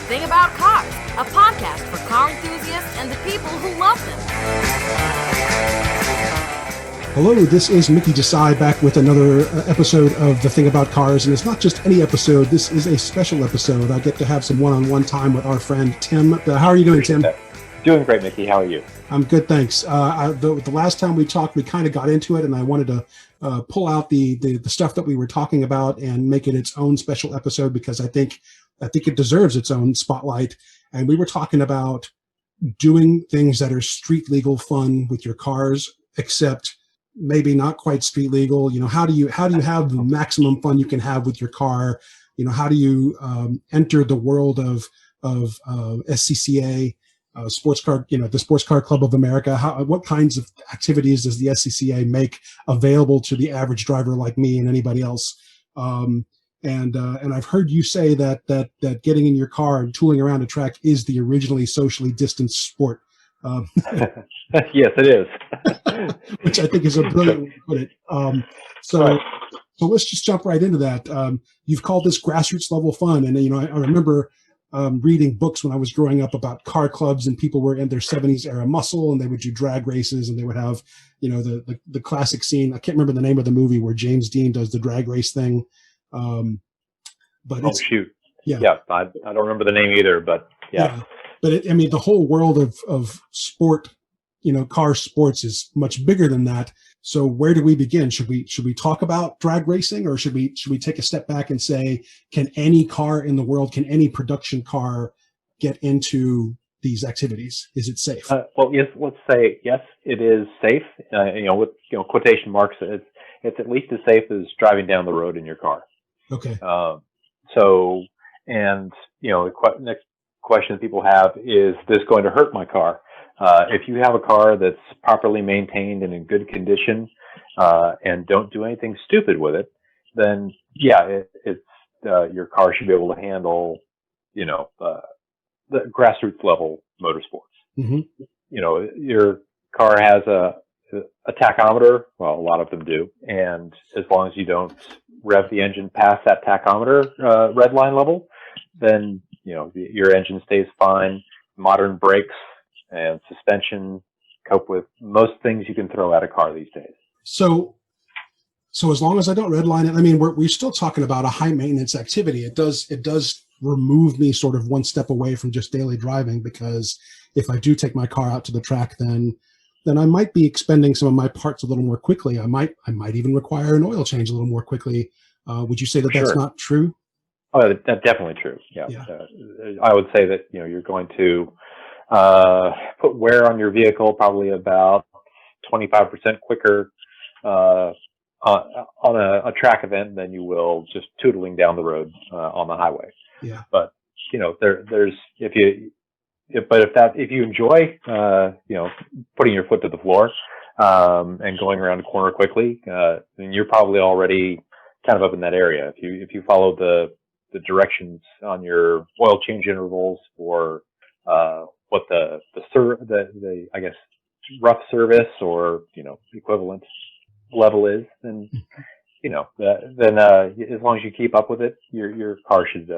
Thing About Cars, a podcast for car enthusiasts and the people who love them. Hello, this is Mickey Desai back with another episode of The Thing About Cars, and it's not just any episode, this is a special episode. I get to have some one-on-one time with our friend Tim. How are you doing, Tim? Doing great, Mickey. How are you? I'm good, thanks. The last time we talked, we kind of got into it, and I wanted to pull out the stuff that we were talking about and make it its own special episode because I think it deserves its own spotlight. And we were talking about doing things that are street legal fun with your cars, except maybe not quite street legal. You know, how do you have the maximum fun you can have with your car? You know, how do you enter the world of SCCA, sports car, you know, the Sports Car Club of America? What kinds of activities does the SCCA make available to the average driver like me and anybody else? And I've heard you say that getting in your car and tooling around a track is the originally socially distanced sport. Yes, it is. Which I think is a brilliant way to put it. So let's just jump right into that. You've called this grassroots level fun, and you know I remember reading books when I was growing up about car clubs, and people were in their 70s era muscle, and they would do drag races, and they would have, you know, the classic scene. I can't remember the name of the movie where James Dean does the drag race thing. But yeah, I don't remember the name either, but yeah. But the whole world of sport, you know, car sports is much bigger than that. So where do we begin? Should we talk about drag racing, or should we take a step back and say, can any car in the world, can any production car get into these activities? Is it safe? Well, yes. Let's say yes, it is safe. With quotation marks, it's at least as safe as driving down the road in your car. Okay. The next question people have is this going to hurt my car? If you have a car that's properly maintained and in good condition, and don't do anything stupid with it, then yeah, your car should be able to handle, the grassroots level motorsports. Mm-hmm. You know, your car has a tachometer. Well, a lot of them do, and as long as you don't rev the engine past that tachometer red line level, then your engine stays fine. Modern brakes and suspension cope with most things you can throw at a car these days. So as long as I don't redline it, we're still talking about a high maintenance activity. It does remove me sort of one step away from just daily driving, because if I do take my car out to the track, then I might be expending some of my parts a little more quickly. I might even require an oil change a little more quickly. Would you say that that's not true? Oh, that's definitely true. Yeah. I would say that, you're going to put wear on your vehicle probably about 25% quicker on a track event than you will just tootling down the road on the highway. Yeah. But if you enjoy putting your foot to the floor and going around a corner quickly, then you're probably already kind of up in that area. If you follow the directions on your oil change intervals for what the I guess rough service or equivalent level is, then as long as you keep up with it, your car should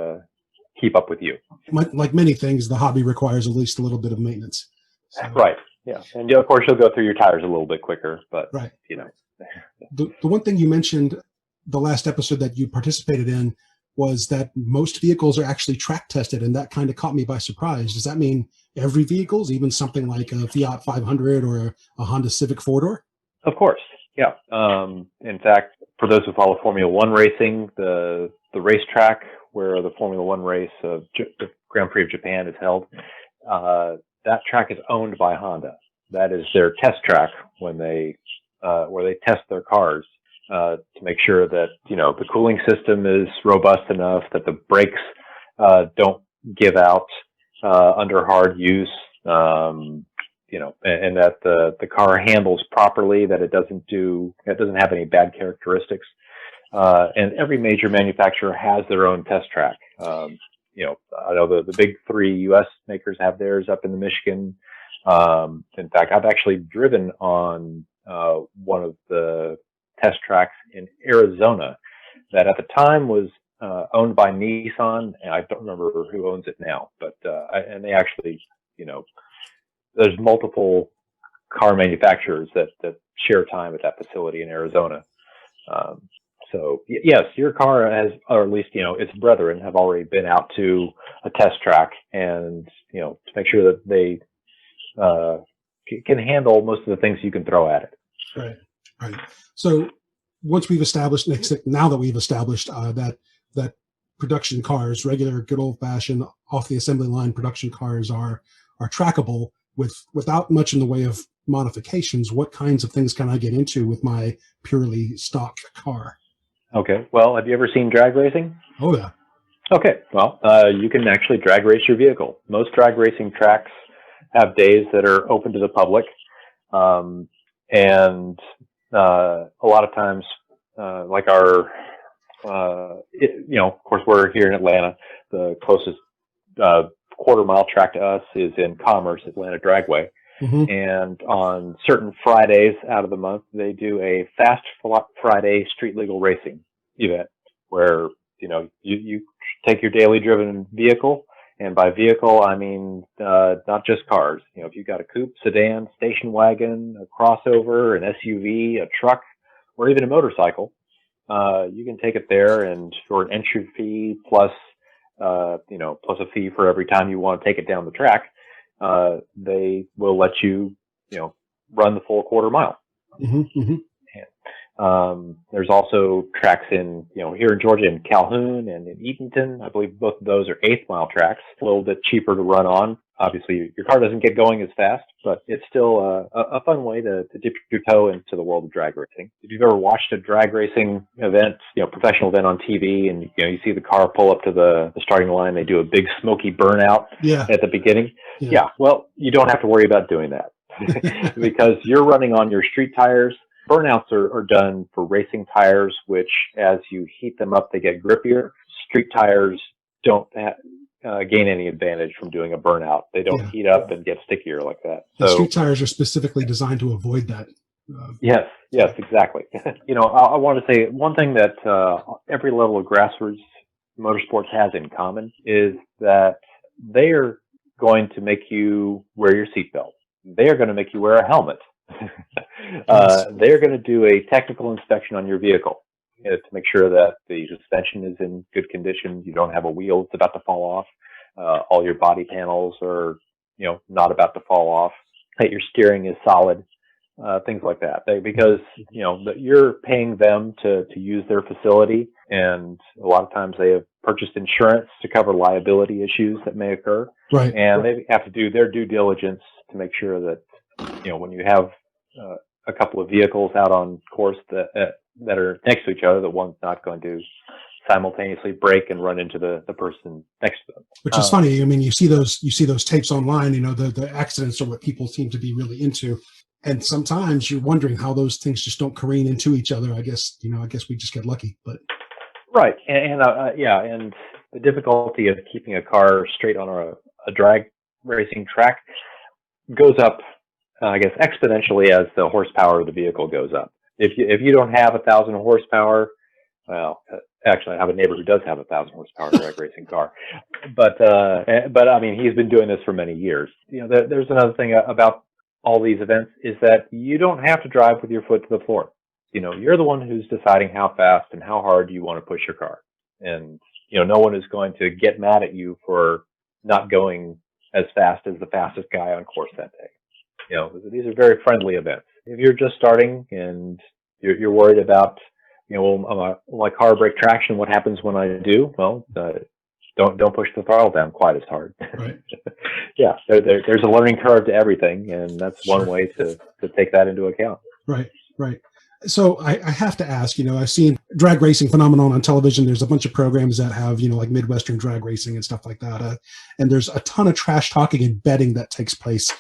keep up with you. Like many things, the hobby requires at least a little bit of maintenance. So. Right. Yeah, and of course you'll go through your tires a little bit quicker, but right. The one thing you mentioned the last episode that you participated in was that most vehicles are actually track tested, and that kind of caught me by surprise. Does that mean every vehicle's, even something like a Fiat 500 or a Honda Civic 4-door? Of course, yeah. In fact, for those who follow Formula One racing, the racetrack where the Formula One race of the Grand Prix of Japan is held, that track is owned by Honda. That is their test track when they where they test their cars. To make sure that, the cooling system is robust enough, that the brakes don't give out under hard use, and that the car handles properly, that it doesn't have any bad characteristics. And every major manufacturer has their own test track. I know the big three U.S. makers have theirs up in the Michigan. In fact, I've actually driven on one of the test tracks in Arizona that at the time was owned by Nissan, and I don't remember who owns it now, but and they actually, there's multiple car manufacturers that share time at that facility in Arizona. So yes, your car has, or at least its brethren have already been out to a test track, and to make sure that they can handle most of the things you can throw at it. Right. So once we've established, now that we've established that production cars, regular, good old fashioned off the assembly line production cars are trackable without much in the way of modifications, what kinds of things can I get into with my purely stock car? Okay. Well, have you ever seen drag racing? Oh yeah. Okay. Well, you can actually drag race your vehicle. Most drag racing tracks have days that are open to the public. And a lot of times, like our, of course, we're here in Atlanta. The closest quarter-mile track to us is in Commerce, Atlanta Dragway. Mm-hmm. And on certain Fridays out of the month, they do a Fast Friday street legal racing event where, you take your daily driven vehicle. And by vehicle, I mean, not just cars. If you've got a coupe, sedan, station wagon, a crossover, an SUV, a truck, or even a motorcycle, you can take it there, and for an entry fee plus a fee for every time you want to take it down the track, they will let you, run the full quarter mile. Mm-hmm. Mm-hmm. There's also tracks in, here in Georgia, in Calhoun and in Eatonton. I believe both of those are 8th mile tracks, a little bit cheaper to run on. Obviously, your car doesn't get going as fast, but it's still a fun way to dip your toe into the world of drag racing. If you've ever watched a drag racing event, professional event on TV, and you see the car pull up to the starting line, they do a big smoky burnout at the beginning. Yeah, well, you don't have to worry about doing that because you're running on your street tires. Burnouts are done for racing tires, which as you heat them up, they get grippier. Street tires don't gain any advantage from doing a burnout. They don't heat up and get stickier like that. The street tires are specifically designed to avoid that. Yes, exactly. I want to say one thing that every level of grassroots motorsports has in common is that they are going to make you wear your seatbelt. They are going to make you wear a helmet. They're going to do a technical inspection on your vehicle to make sure that the suspension is in good condition. You don't have a wheel that's about to fall off. All your body panels are, not about to fall off. That your steering is solid. Things like that. Because you're paying them to use their facility, and a lot of times they have purchased insurance to cover liability issues that may occur. Right. And they have to do their due diligence to make sure that when you have a couple of vehicles out on course that are next to each other, that one's not going to simultaneously brake and run into the person next to them. Which is funny. I mean, you see those tapes online. The accidents are what people seem to be really into, and sometimes you're wondering how those things just don't careen into each other. I guess we just get lucky, but right. And the difficulty of keeping a car straight on a drag racing track goes up, I guess, exponentially as the horsepower of the vehicle goes up. If you don't have 1,000 horsepower, well, actually, I have a neighbor who does have 1,000 horsepower drag racing car, but I mean, he's been doing this for many years. There's another thing about all these events is that you don't have to drive with your foot to the floor. You're the one who's deciding how fast and how hard you want to push your car, and no one is going to get mad at you for not going as fast as the fastest guy on course that day. These are very friendly events. If you're just starting and you're worried about, will my car break traction? What happens when I do? Well, don't push the throttle down quite as hard. Right. Yeah, there's a learning curve to everything, and that's one way to take that into account. Right. So I have to ask, I've seen drag racing phenomenon on television. There's a bunch of programs that have, like Midwestern drag racing and stuff like that. And there's a ton of trash talking and betting that takes place.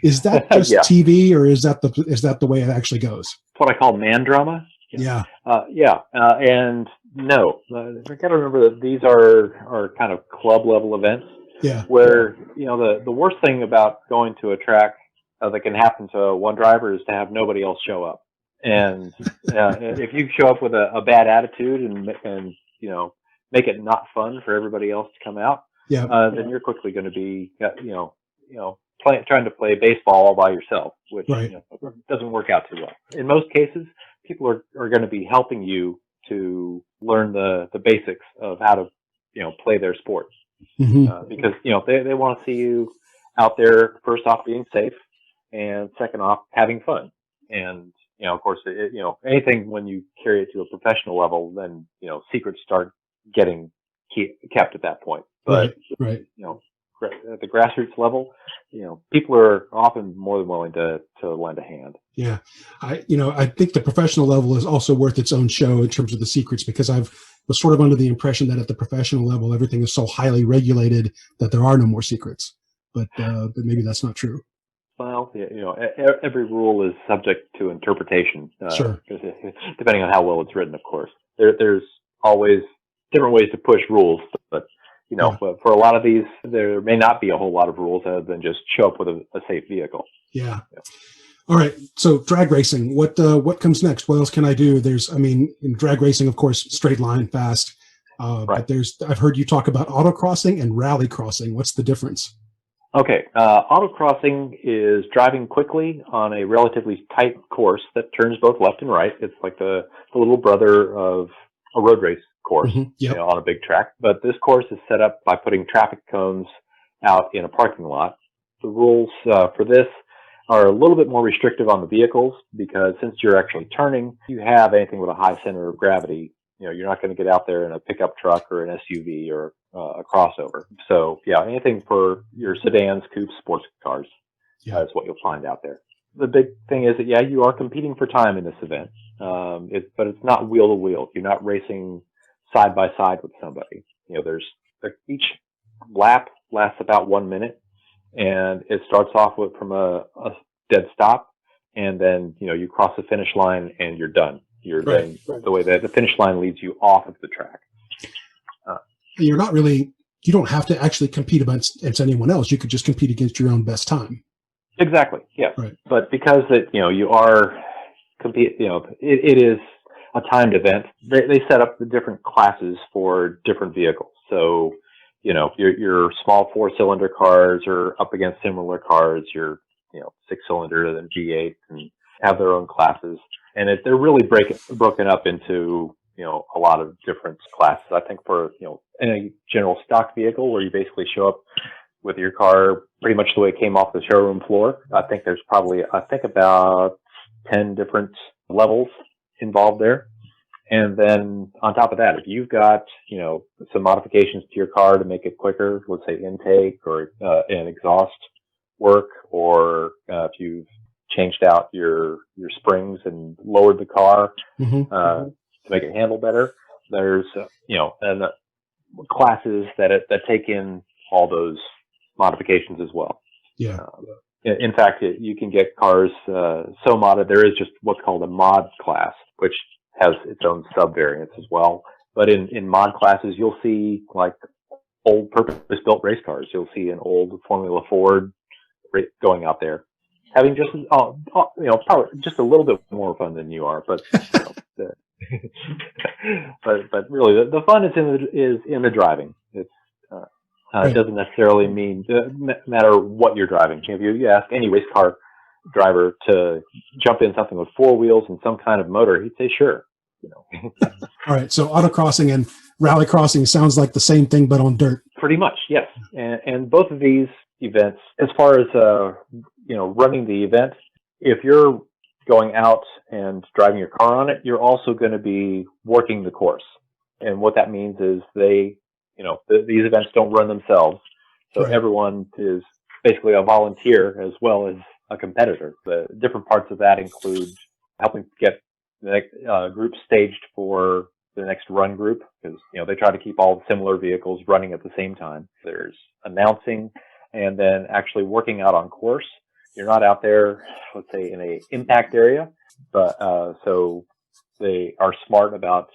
Is that just TV, or is that the way it actually goes? It's what I call man drama. Yeah. And no, I got to remember that these are kind of club level events. Yeah. Where, the worst thing about going to a track that can happen to one driver is to have nobody else show up. And if you show up with a bad attitude and make it not fun for everybody else to come out, Yeah. then you're quickly going to be, trying to play baseball all by yourself, which Right. doesn't work out too well. In most cases, people are going to be helping you to learn the basics of how to, play their sport, because they want to see you out there, first off being safe, and second off having fun. And of course, anything when you carry it to a professional level, then secrets start getting kept at that point. But right. At the grassroots level, people are often more than willing to lend a hand. Yeah. I think the professional level is also worth its own show in terms of the secrets, because I was sort of under the impression that at the professional level, everything is so highly regulated that there are no more secrets, but maybe that's not true. Well, every rule is subject to interpretation, Sure. depending on how well it's written, of course. There's always different ways to push rules, but for a lot of these, there may not be a whole lot of rules other than just show up with a safe vehicle. Yeah. All right. So drag racing, what comes next? What else can I do? In drag racing, of course, straight line, fast. Right. But I've heard you talk about autocrossing and rallycrossing. What's the difference? Okay. Autocrossing is driving quickly on a relatively tight course that turns both left and right. It's like the little brother of a road race course, Yep. on a big track. But this course is set up by putting traffic cones out in a parking lot. The rules for this are a little bit more restrictive on the vehicles, because since you're actually turning, you have anything with a high center of gravity. You're not going to get out there in a pickup truck or an SUV or a crossover. So anything for your sedans, coupes, sports cars is what you'll find out there. The big thing is that, you are competing for time in this event, but it's not wheel to wheel. You're not racing side by side with somebody. Each lap lasts about 1 minute, and it starts off from a dead stop, and then you cross the finish line and you're done. The way that the finish line leads you off of the track. You don't have to actually compete against anyone else. You could just compete against your own best time. Exactly. Yes. Right. But because you are it is a timed event. They set up the different classes for different vehicles. So, your small 4-cylinder cars are up against similar cars. Your 6-cylinder and G8 and have their own classes, and they're really broken up into a lot of different classes. I think for in a general stock vehicle where you basically show up with your car pretty much the way it came off the showroom floor, I think there's probably about 10 different levels involved there. And then on top of that, if you've got, some modifications to your car to make it quicker, let's say intake or an exhaust work, or if you've changed out your springs and lowered the car to make it handle better, there's, and classes that take in all those modifications as well. Yeah. In fact, you can get cars so modded. There is just what's called a mod class, which has its own sub-variants as well. But in mod classes, you'll see like old purpose-built race cars. You'll see an old Formula Ford going out there, having just probably just a little bit more fun than you are. But but really, the fun is in the driving. It's it doesn't necessarily mean matter what you're driving. If you ask any race car driver to jump in something with 4 wheels and some kind of motor, he'd say sure. All right. So autocrossing and rallycrossing sounds like the same thing, but on dirt. Pretty much, yes. And both of these events, as far as running the event, if you're going out and driving your car on it, you're also going to be working the course. And what that means is these events don't run themselves. So everyone is basically a volunteer as well as a competitor. The different parts of that include helping get the next group staged for the next run group, because they try to keep all the similar vehicles running at the same time. There's announcing, and then actually working out on course. You're not out there, let's say, in a impact area, but so they are smart about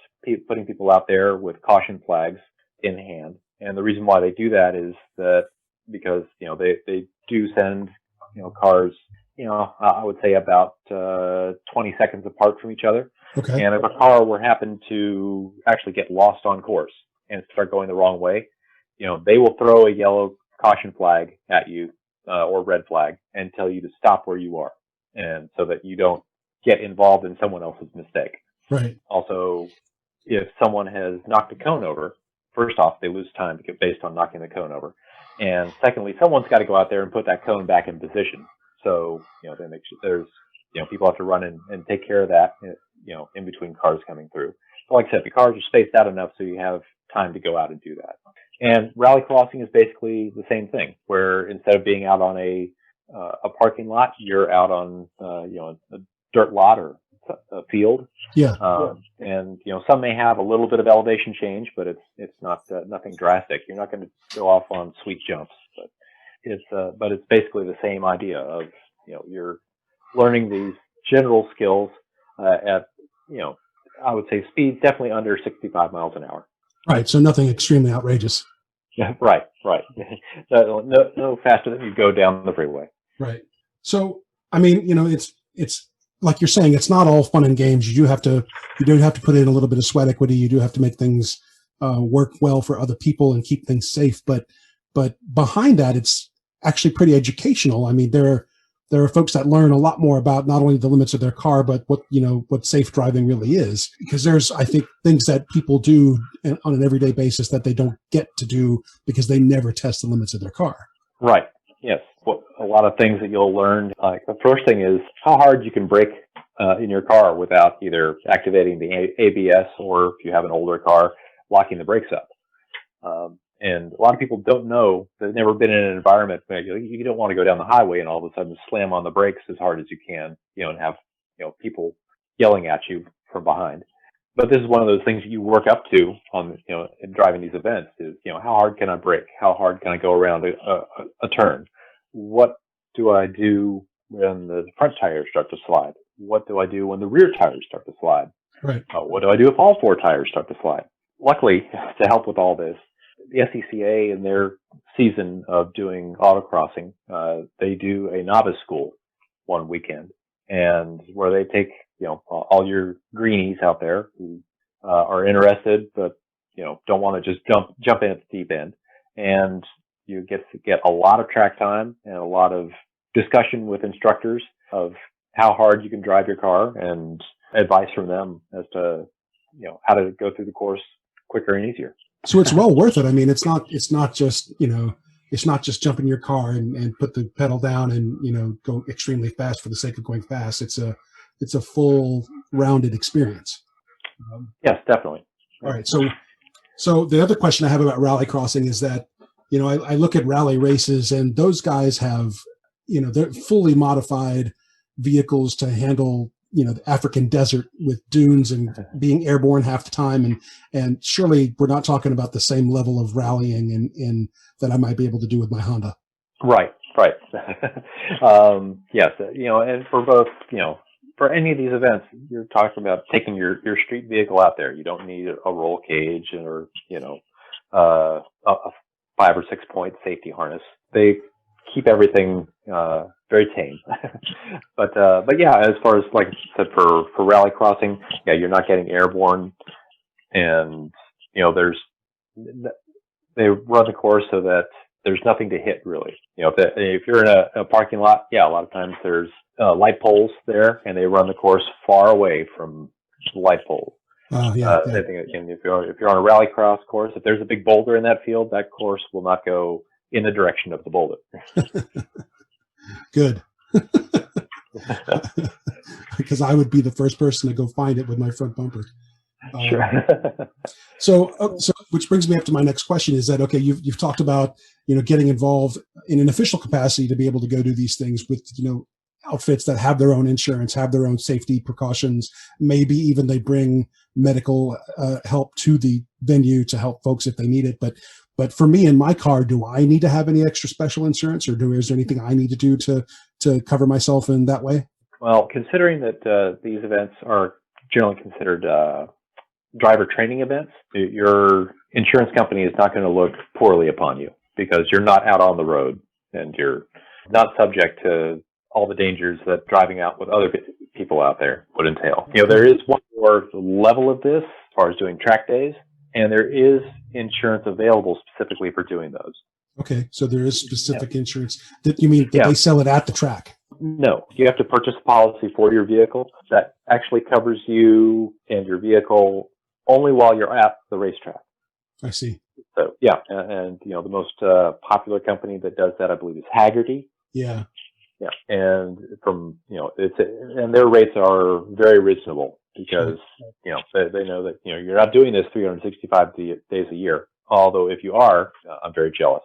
putting people out there with caution flags in hand. And the reason why they do that is that because they do send cars I would say about 20 seconds apart from each other. Okay. And if a car were happen to actually get lost on course and start going the wrong way, they will throw a yellow caution flag at you or red flag and tell you to stop where you are, and so that you don't get involved in someone else's mistake. Right. Also, if someone has knocked a cone over, first off, they lose time based on knocking the cone over. And secondly, someone's got to go out there and put that cone back in position. So, they make sure there's, people have to run and take care of that, in between cars coming through. So like I said, the cars are spaced out enough so you have time to go out and do that. And rallycrossing is basically the same thing, where instead of being out on a parking lot, you're out on, a dirt lot or a field. Yeah. And some may have a little bit of elevation change, but it's not nothing drastic. You're not going to go off on sweet jumps, but it's basically the same idea of you're learning these general skills at I would say speeds definitely under 65 miles an hour. Right. So nothing extremely outrageous. Yeah. Right. No faster than you go down the freeway. Right. So I mean, it's like you're saying, it's not all fun and games. You do have to put in a little bit of sweat equity. You do have to make things work well for other people and keep things safe. But behind that, it's actually pretty educational. I mean, there are folks that learn a lot more about not only the limits of their car, but what safe driving really is. Because there's, I think, things that people do on an everyday basis that they don't get to do because they never test the limits of their car. Right. Yes. Well, a lot of things that you'll learn. Like the first thing is how hard you can brake in your car without either activating the ABS or, if you have an older car, locking the brakes up. And a lot of people don't know. They've never been in an environment where you don't want to go down the highway and all of a sudden slam on the brakes as hard as you can, and have people yelling at you from behind. But this is one of those things that you work up to on in driving these events is how hard can I brake? How hard can I go around a turn? What do I do when the front tires start to slide? What do I do when the rear tires start to slide? Right. What do I do if all four tires start to slide? Luckily, to help with all this, the SCCA in their season of doing autocrossing, they do a novice school one weekend, and where they take all your greenies out there who are interested but don't want to just jump in at the deep end, and you get a lot of track time and a lot of discussion with instructors of how hard you can drive your car and advice from them as to how to go through the course quicker and easier. So it's well worth it. I mean, it's not just jump in your car and put the pedal down and go extremely fast for the sake of going fast. It's a full rounded experience. Yes, definitely. All right. So the other question I have about rallycrossing is that I look at rally races and those guys have they're fully modified vehicles to handle the African desert with dunes and being airborne half the time. And surely we're not talking about the same level of rallying in that I might be able to do with my Honda. Right. Yes. And for both, for any of these events, you're talking about taking your street vehicle out there. You don't need a roll cage or, a 5 or 6 point safety harness. They keep everything, very tame. but yeah, as far as like I said, for rallycrossing, yeah, you're not getting airborne, and they run the course so that there's nothing to hit really. If you're in a parking lot, yeah, a lot of times there's light poles there, and they run the course far away from the light poles. Yeah. And if you're on a rallycross course, if there's a big boulder in that field, that course will not go in the direction of the boulder. Good. Because I would be the first person to go find it with my front bumper. Sure. So which brings me up to my next question is that, okay, you've talked about, getting involved in an official capacity to be able to go do these things with, outfits that have their own insurance, have their own safety precautions. Maybe even they bring medical help to the venue to help folks if they need it. But for me in my car, do I need to have any extra special insurance, or is there anything I need to do to cover myself in that way? Well, considering that these events are generally considered driver training events, your insurance company is not going to look poorly upon you because you're not out on the road and you're not subject to all the dangers that driving out with other people out there would entail. There is one more level of this as far as doing track days, and there is insurance available specifically for doing those. Okay, so there is specific insurance. You mean that they sell it at the track? No, you have to purchase a policy for your vehicle that actually covers you and your vehicle only while you're at the racetrack. I see. So and the most popular company that does that, I believe, is Haggerty. Yeah. Yeah, and from and their rates are very reasonable because they know that you're not doing this 365 days a year. Although if you are, I'm very jealous.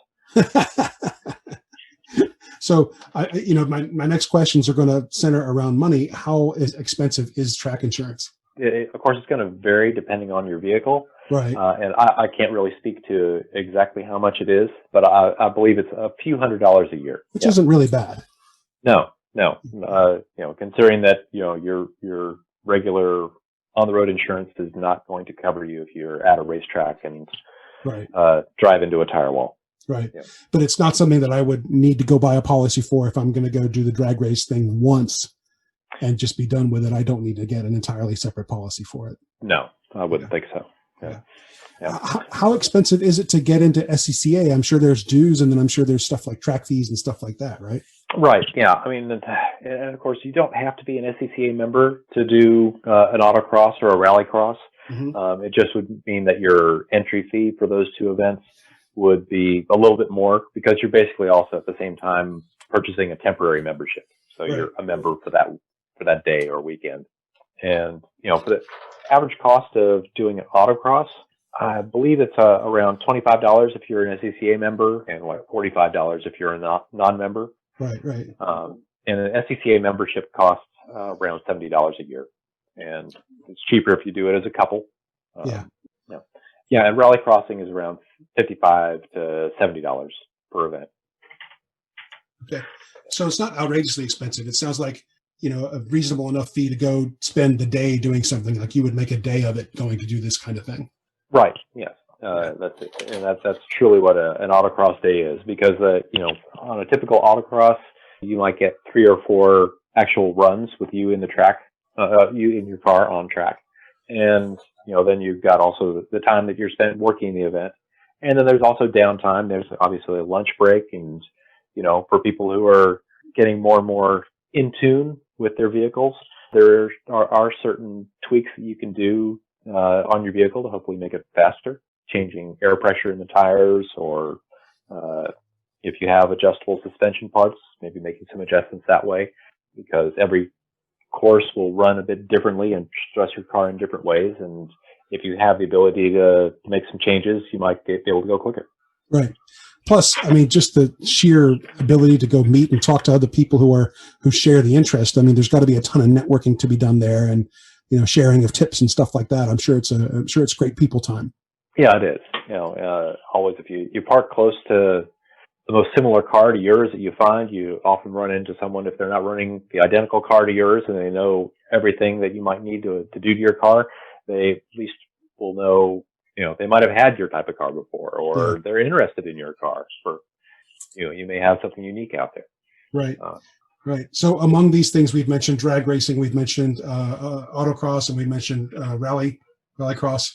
So my next questions are going to center around money. How expensive is track insurance? Of course, it's going to vary depending on your vehicle. Right. And I can't really speak to exactly how much it is, but I believe it's a few $100s a year. Which isn't really bad. No. Considering that, your regular on the road insurance is not going to cover you if you're at a racetrack and drive into a tire wall. Right. Yeah. But it's not something that I would need to go buy a policy for if I'm going to go do the drag race thing once and just be done with it. I don't need to get an entirely separate policy for it. No, I wouldn't think so. Yeah. How expensive is it to get into SCCA? I'm sure there's dues, and then I'm sure there's stuff like track fees and stuff like that, right? Right. Yeah. I mean, and of course, you don't have to be an SCCA member to do an autocross or a rallycross. Mm-hmm. It just would mean that your entry fee for those two events would be a little bit more because you're basically also at the same time purchasing a temporary membership. So you're a member for that day or weekend. And, for the average cost of doing an autocross, I believe it's around $25 if you're an SCCA member and $45 if you're a non-member. Right. And an SCCA membership costs around $70 a year. And it's cheaper if you do it as a couple. And Rallycrossing is around $55 to $70 per event. Okay. So it's not outrageously expensive. It sounds like, a reasonable enough fee to go spend the day doing something, like you would make a day of it going to do this kind of thing. Right. Yes. That's it. And that's truly what an autocross day is, because on a typical autocross, you might get 3 or 4 actual runs with you in the track, you in your car on track, and then you've got also the time that you're spent working the event, and then there's also downtime. There's obviously a lunch break, and for people who are getting more and more in tune with their vehicles, there are certain tweaks that you can do on your vehicle to hopefully make it faster, changing air pressure in the tires, or if you have adjustable suspension parts, maybe making some adjustments that way, because every course will run a bit differently and stress your car in different ways. And if you have the ability to make some changes, you might be able to go quicker. Right. Plus, I mean, just the sheer ability to go meet and talk to other people who share the interest. I mean, there's got to be a ton of networking to be done there, and sharing of tips and stuff like that. I'm sure it's great people time. Yeah, it is. Always if you park close to the most similar car to yours that you find, you often run into someone, if they're not running the identical car to yours and they know everything that you might need to do to your car, they at least will know. They might have had your type of car before, or they're interested in your car. You may have something unique out there. Right. Right. So among these things, we've mentioned drag racing, we've mentioned autocross, and we mentioned rallycross.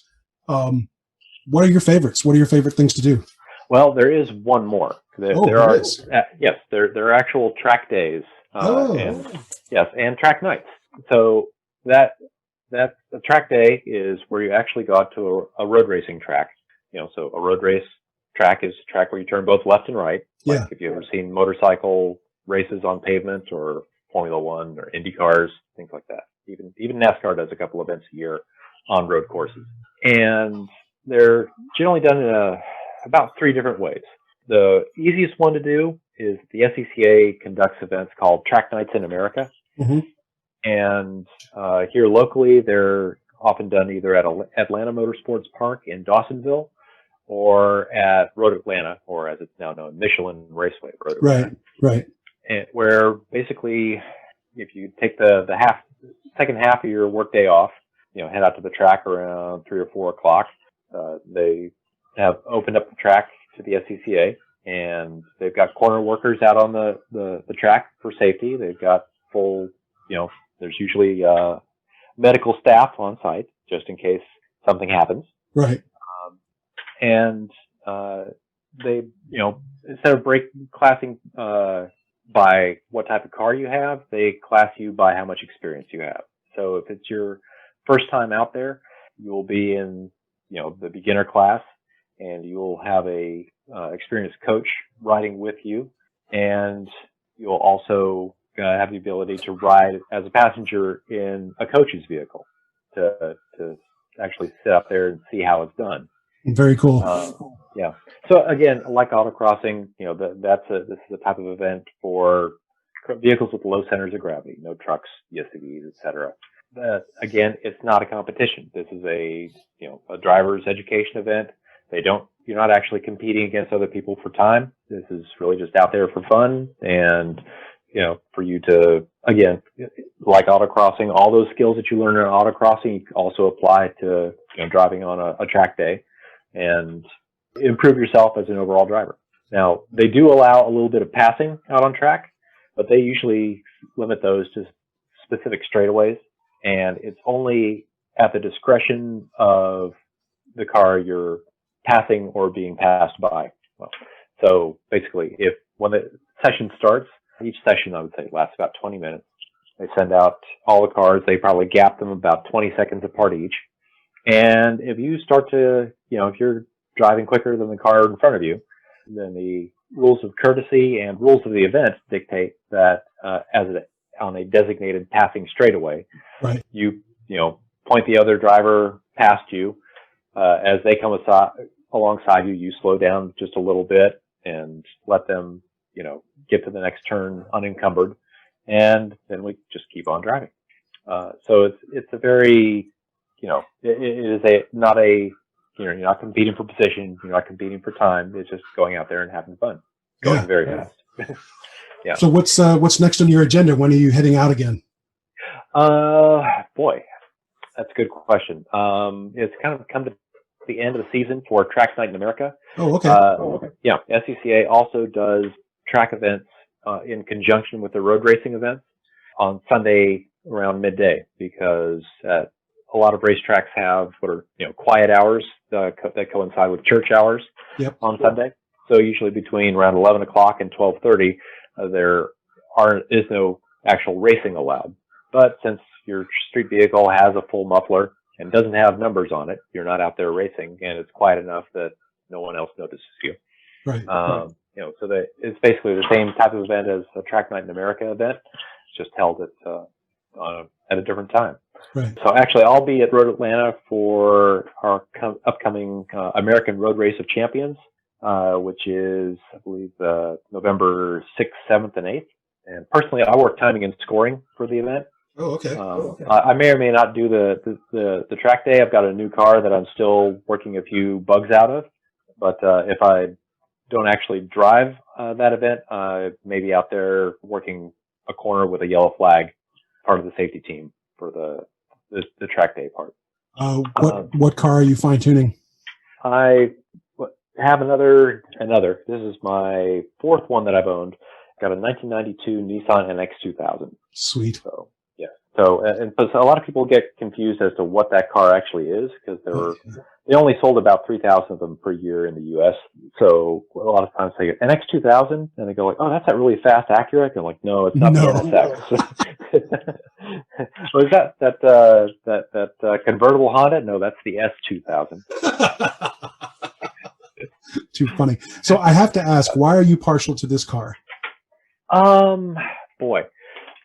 What are your favorites? What are your favorite things to do? Well, there is one more. There are actual track days. And track nights. So that the track day is where you actually go out to a road racing track. So a road race track is a track where you turn both left and right. Like if you've ever seen motorcycle races on pavement, or Formula One or Indy cars, things like that. Even NASCAR does a couple events a year on road courses. And they're generally done in about 3 different ways. The easiest one to do is the SCCA conducts events called Track Nights in America. Mm-hmm. And here locally, they're often done either at Atlanta Motorsports Park in Dawsonville, or at Road Atlanta, or as it's now known, Michelin Raceway Road Atlanta. Right. And where basically, if you take the second half of your workday off, head out to the track around 3 or 4 o'clock. They have opened up the track to the SCCA, and they've got corner workers out on the track for safety. They've got full, there's usually medical staff on site just in case something happens. Right. And they, instead of classing by what type of car you have, they class you by how much experience you have. So if it's your first time out there, you'll be in, the beginner class, and you'll have a experienced coach riding with you, and you'll also have the ability to ride as a passenger in a coach's vehicle to actually sit up there and see how it's done. Very cool. Yeah. So again, like autocrossing, this is a type of event for vehicles with low centers of gravity, no trucks, SUVs, etc. But again, it's not a competition. This is a driver's education event. You're not actually competing against other people for time. This is really just out there for fun, and for you to, again, like autocrossing, all those skills that you learn in autocrossing you also apply to driving on a track day, and improve yourself as an overall driver. Now, they do allow a little bit of passing out on track, but they usually limit those to specific straightaways, and it's only at the discretion of the car you're passing or being passed by. Well, so basically, when the session starts, each session, I would say, lasts about 20 minutes. They send out all the cars. They probably gap them about 20 seconds apart each. And if you start to, if you're driving quicker than the car in front of you, then the rules of courtesy and rules of the event dictate that on a designated passing straightaway, right, you point the other driver past you. As they come alongside you, you slow down just a little bit and let them, get to the next turn unencumbered, and then we just keep on driving. So it's a very, it is you're not competing for position, you're not competing for time. It's just going out there and having fun, going very fast. Yeah. So what's next on your agenda? When are you heading out again? Boy, that's a good question. It's kind of come to the end of the season for Track Night in America. Oh, okay. Yeah, SCCA also does track events in conjunction with the road racing events on Sunday around midday, because a lot of racetracks have what are quiet hours that coincide with church hours on Sunday. So usually between around 11 o'clock and 12:30, there is no actual racing allowed. But since your street vehicle has a full muffler and doesn't have numbers on it, you're not out there racing, and it's quiet enough that no one else notices you. Right. So that it's basically the same type of event as a Track Night in America event, just held at a different time. Right. So actually, I'll be at Road Atlanta for our upcoming American Road Race of Champions, which is, I believe, November 6th, 7th, and 8th. And personally, I work timing and scoring for the event. Oh, okay. I may or may not do the track day. I've got a new car that I'm still working a few bugs out of. But if I don't actually drive that event, I may be out there working a corner with a yellow flag, part of the safety team for the track day part. What car are you fine tuning? I have another. This is my fourth one that I've owned. Got a 1992 Nissan NX 2000. Sweet. So yeah. So and a lot of people get confused as to what that car actually is, because they only sold about 3,000 of them per year in the U.S. So a lot of times they get NX 2000, and they go like, "Oh, that's that really fast Acura." And I'm like, "No, it's not the NSX." Was that convertible Honda? No, that's the S 2000. Too funny. So I have to ask, why are you partial to this car? Boy.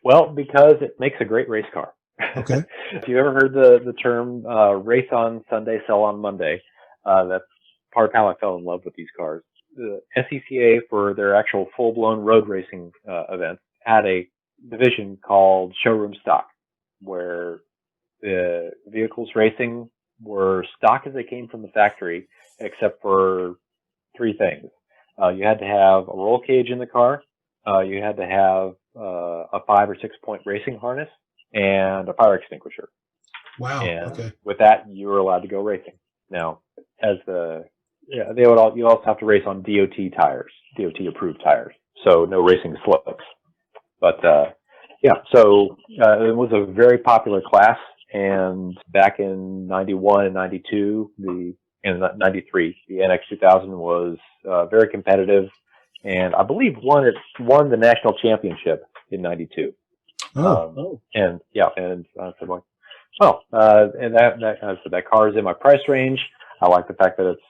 Well, because it makes a great race car. Okay. If you ever heard the term race on Sunday, sell on Monday, that's part of how I fell in love with these cars. The SCCA, for their actual full-blown road racing events, had a division called Showroom Stock, where the vehicles racing were stock as they came from the factory, except for three things. You had to have a roll cage in the car. You had to have a 5 or 6 point racing harness and a fire extinguisher. Wow. And okay. with that, you were allowed to go racing. Now, as the yeah, you also have to race on DOT tires, DOT approved tires. So no racing slicks. But yeah, so it was a very popular class, and back in '91 and '92, in '93, the NX 2000 was very competitive, and I believe won the national championship in '92. And yeah, and I said, like, well, and that car is in my price range. I like the fact that it's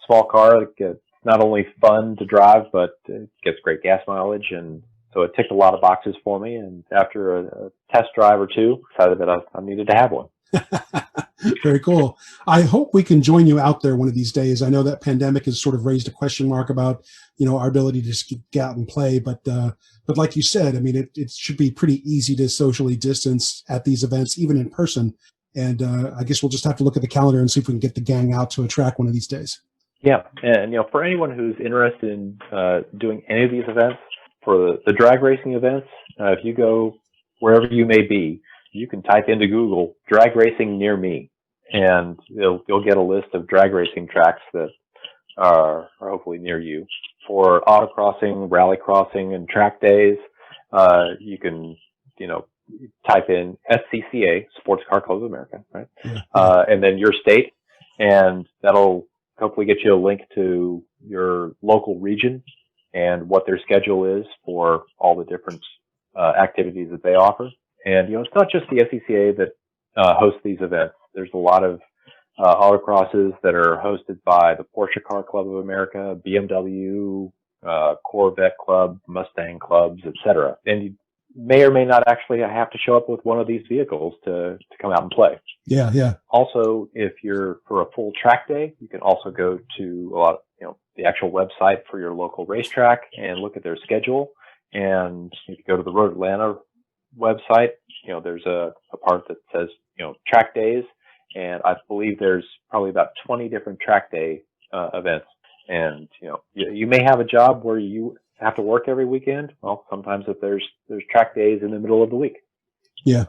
small car. It's not only fun to drive, but it gets great gas mileage, and so it ticked a lot of boxes for me. And after a test drive or two, decided that I needed to have one. Very cool. I hope we can join you out there one of these days. I know that pandemic has sort of raised a question mark about, our ability to just get out and play. But like you said, I mean, it should be pretty easy to socially distance at these events, even in person. And I guess we'll just have to look at the calendar and see if we can get the gang out to a track one of these days. Yeah. And, for anyone who's interested in doing any of these events, for the drag racing events, if you go wherever you may be, you can type into Google drag racing near me, and you'll get a list of drag racing tracks that are hopefully near you. For autocrossing, rallycrossing, and track days, you can, type in SCCA, Sports Car Club of America, right? And then your state, and that'll hopefully get you a link to your local region and what their schedule is for all the different activities that they offer. And, it's not just the SCCA that hosts these events. There's a lot of autocrosses that are hosted by the Porsche Car Club of America, BMW, Corvette Club, Mustang clubs, etc. And you may or may not actually have to show up with one of these vehicles to come out and play. Yeah, yeah. Also, if you're for a full track day, you can also go to a lot of, the actual website for your local racetrack and look at their schedule. And you can go to the Road Atlanta website. There's a part that says, track days. And I believe there's probably about 20 different track day events. And, you may have a job where you have to work every weekend. Well, sometimes if there's track days in the middle of the week. Yeah.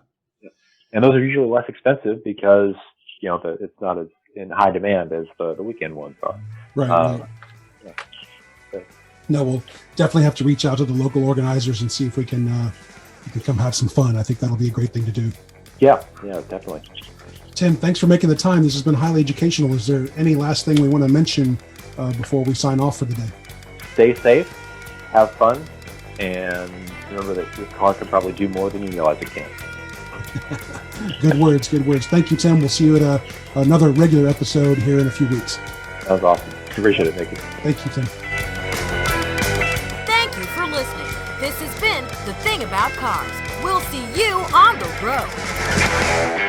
And those are usually less expensive because, it's not as in high demand as the weekend ones are. Right. Yeah. No, we'll definitely have to reach out to the local organizers and see if we can come have some fun. I think that'll be a great thing to do. Yeah, definitely. Tim, thanks for making the time. This has been highly educational. Is there any last thing we want to mention before we sign off for the day? Stay safe, have fun, and remember that your car can probably do more than you realize it can. Good words. Thank you, Tim. We'll see you at another regular episode here in a few weeks. That was awesome. Appreciate it. Thank you. Thank you, Tim. Thank you for listening. This has been The Thing About Cars. We'll see you on the road.